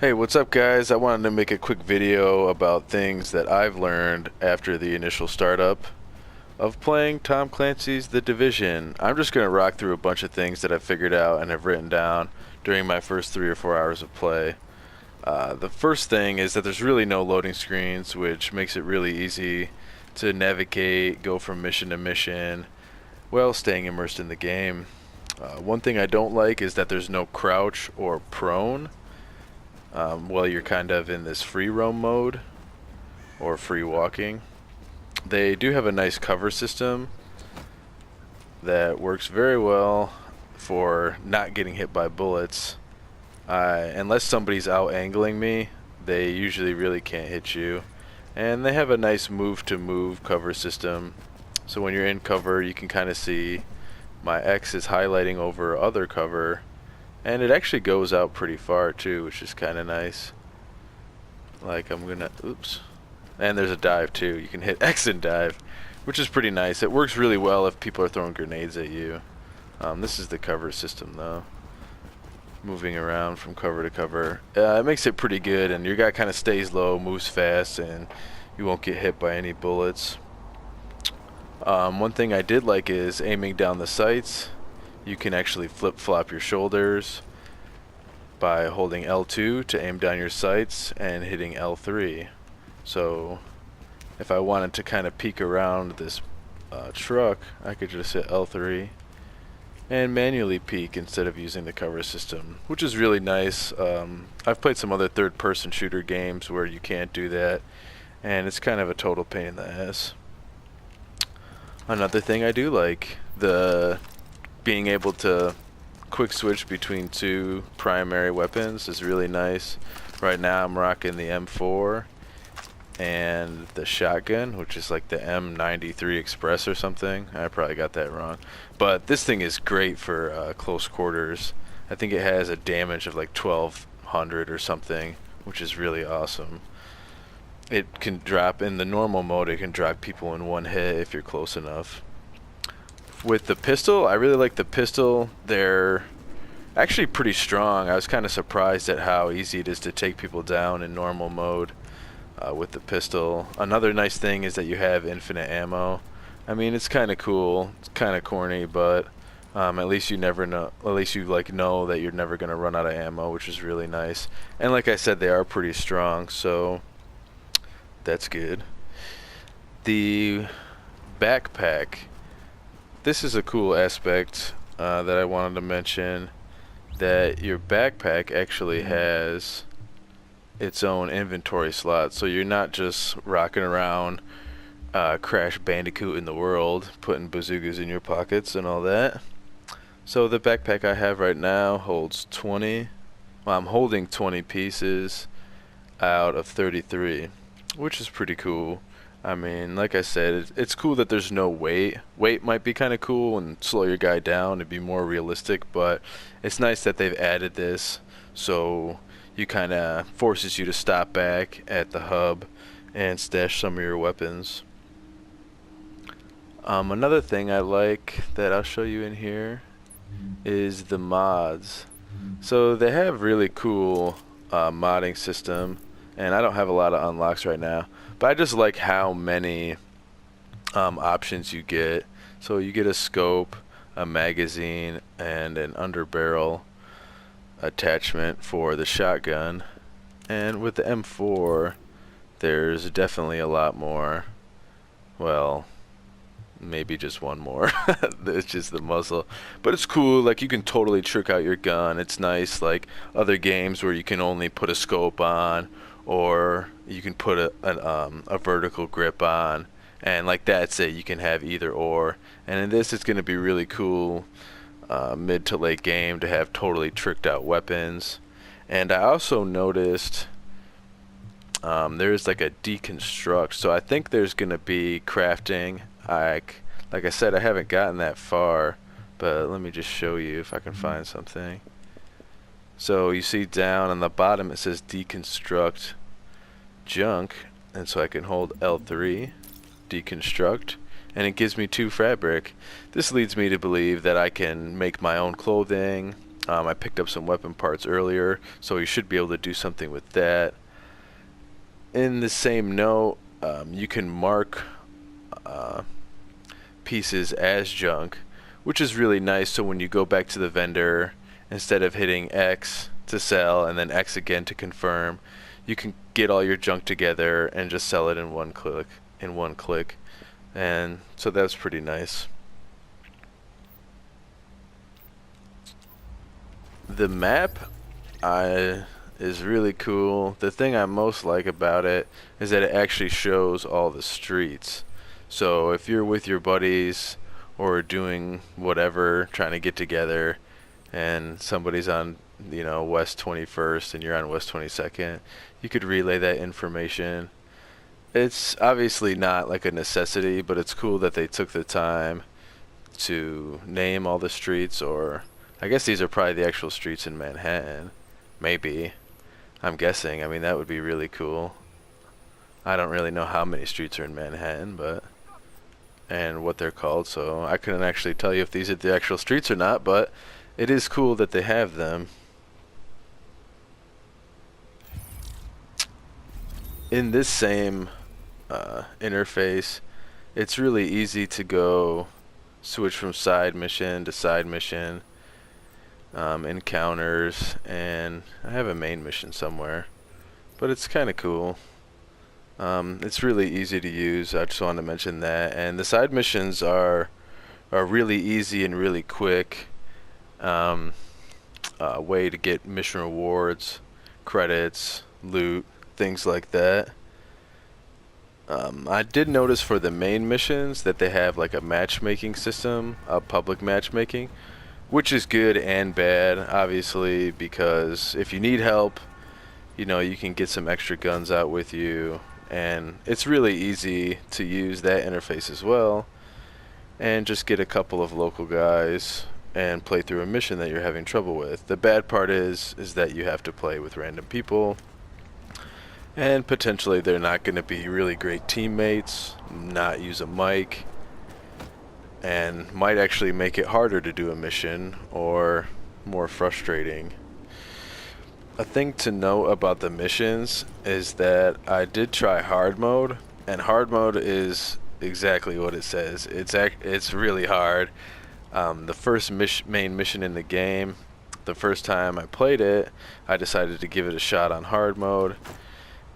Hey, what's up guys? I wanted to make a quick video about things that I've learned after the initial startup of playing Tom Clancy's The Division. I'm just going to rock through a bunch of things that I've figured out and have written down during my first 3 or 4 hours of play. The first thing is that there's really no loading screens, which makes it really easy to navigate, go from mission to mission, while staying immersed in the game. One thing I don't like is that there's no crouch or prone while you're kind of in this free roam mode or free walking. They do have a nice cover system that works very well for not getting hit by bullets. Unless somebody's out angling me, they usually really can't hit you. And they have a nice move to move cover system. So when you're in cover, you can kind of see my X is highlighting over other cover. And it actually goes out pretty far too, which is kind of nice. Like oops. And there's a dive too. You can hit X and dive, which is pretty nice. It works really well if people are throwing grenades at you. This is the cover system though. Moving around from cover to cover. It makes it pretty good, and your guy kind of stays low, moves fast, and you won't get hit by any bullets. One thing I did like is aiming down the sights. You can actually flip-flop your shoulders by holding L2 to aim down your sights and hitting L3. So if I wanted to kind of peek around this truck, I could just hit L3 and manually peek instead of using the cover system, which is really nice. I've played some other third-person shooter games where you can't do that, and it's kind of a total pain in the ass. Another thing I do like, the being able to quick switch between two primary weapons is really nice. Right now I'm rocking the M4 and the shotgun, which is like the M93 Express or something. I probably got that wrong. But this thing is great for close quarters. I think it has a damage of like 1200 or something, which is really awesome. It can drop, in the normal mode, it can drop people in one hit if you're close enough. With the pistol, I really like the pistol. They're actually pretty strong. I was kind of surprised at how easy it is to take people down in normal mode with the pistol. Another nice thing is that you have infinite ammo. I mean, it's kind of cool. It's kind of corny, but at least you never know. At least you know that you're never gonna run out of ammo, which is really nice. And like I said, they are pretty strong, so that's good. The backpack. This is a cool aspect that I wanted to mention, that your backpack actually has its own inventory slot, so you're not just rocking around Crash Bandicoot in the world, putting bazookas in your pockets and all that. So the backpack I have right now holds 20. Well, I'm holding 20 pieces out of 33, which is pretty cool. I mean, like I said, it's cool that there's no weight. Weight might be kind of cool and slow your guy down and be more realistic, but it's nice that they've added this, so you kind of forces you to stop back at the hub and stash some of your weapons. Another thing I like that I'll show you in here is the mods. So they have really cool modding system, and I don't have a lot of unlocks right now, but I just like how many options you get. So you get a scope, a magazine, and an underbarrel attachment for the shotgun. And with the M4, there's definitely a lot more. Well, maybe just one more. It's just the muzzle, but it's cool. Like, you can totally trick out your gun. It's nice, like other games where you can only put a scope on, or you can put a vertical grip on, and like that's it. You can have either or. And in this, it's going to be really cool mid to late game to have totally tricked out weapons. And I also noticed there's like a deconstruct, so I think there's going to be crafting. Like I said, I haven't gotten that far, but let me just show you if I can find something. So you see down on the bottom it says deconstruct junk, and so I can hold L3, deconstruct, and it gives me 2 fabric. This leads me to believe that I can make my own clothing, I picked up some weapon parts earlier, so you should be able to do something with that. In the same note, you can mark pieces as junk, which is really nice. So when you go back to the vendor, instead of hitting X to sell and then X again to confirm, you can get all your junk together and just sell it in one click. And so that's pretty nice. The map is really cool. The thing I most like about it is that it actually shows all the streets. So if you're with your buddies or doing whatever, trying to get together, and somebody's on, West 21st and you're on West 22nd, you could relay that information. It's obviously not like a necessity, but it's cool that they took the time to name all the streets, or I guess these are probably the actual streets in Manhattan. Maybe. I'm guessing. I mean, that would be really cool. I don't really know how many streets are in Manhattan, and what they're called, so I couldn't actually tell you if these are the actual streets or not, but it is cool that they have them. In this same interface, it's really easy to go switch from side mission to side mission, encounters, and I have a main mission somewhere, but it's kind of cool. It's really easy to use. I just wanted to mention that. And the side missions are really easy and really quick way to get mission rewards, credits, loot, things like that. I did notice for the main missions that they have like a matchmaking system, a public matchmaking, which is good and bad, obviously, because if you need help, you can get some extra guns out with you, and it's really easy to use that interface as well, and just get a couple of local guys and play through a mission that you're having trouble with. The bad part is that you have to play with random people, and potentially they're not going to be really great teammates, not use a mic, and might actually make it harder to do a mission or more frustrating. A thing to note about the missions is that I did try hard mode, and hard mode is exactly what it says. It's really hard. The first main mission in the game, the first time I played it, I decided to give it a shot on hard mode,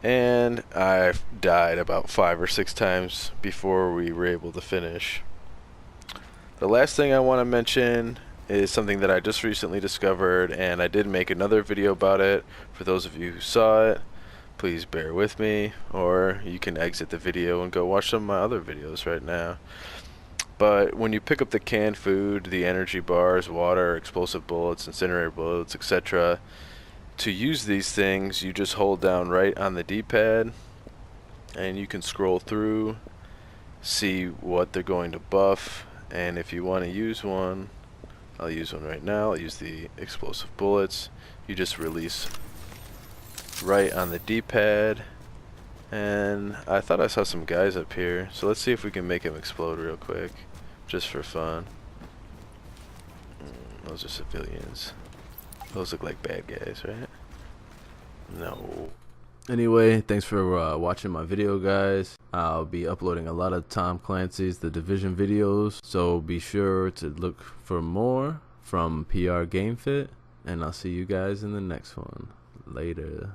and I died about 5 or 6 times before we were able to finish. The last thing I want to mention is something that I just recently discovered, and I did make another video about it. For those of you who saw it, please bear with me, or you can exit the video and go watch some of my other videos right now. But when you pick up the canned food, the energy bars, water, explosive bullets, incinerator bullets, etc., to use these things, you just hold down right on the D-pad, and you can scroll through, see what they're going to buff, and if you want to use one, I'll use one right now. I'll use the explosive bullets. You just release right on the D-pad, and I thought I saw some guys up here, so let's see if we can make them explode real quick, just for fun. Those are civilians. Those look like bad guys, right? No. Anyway, thanks for watching my video, guys. I'll be uploading a lot of Tom Clancy's The Division videos, so be sure to look for more from PR Game Fit, and I'll see you guys in the next one. Later.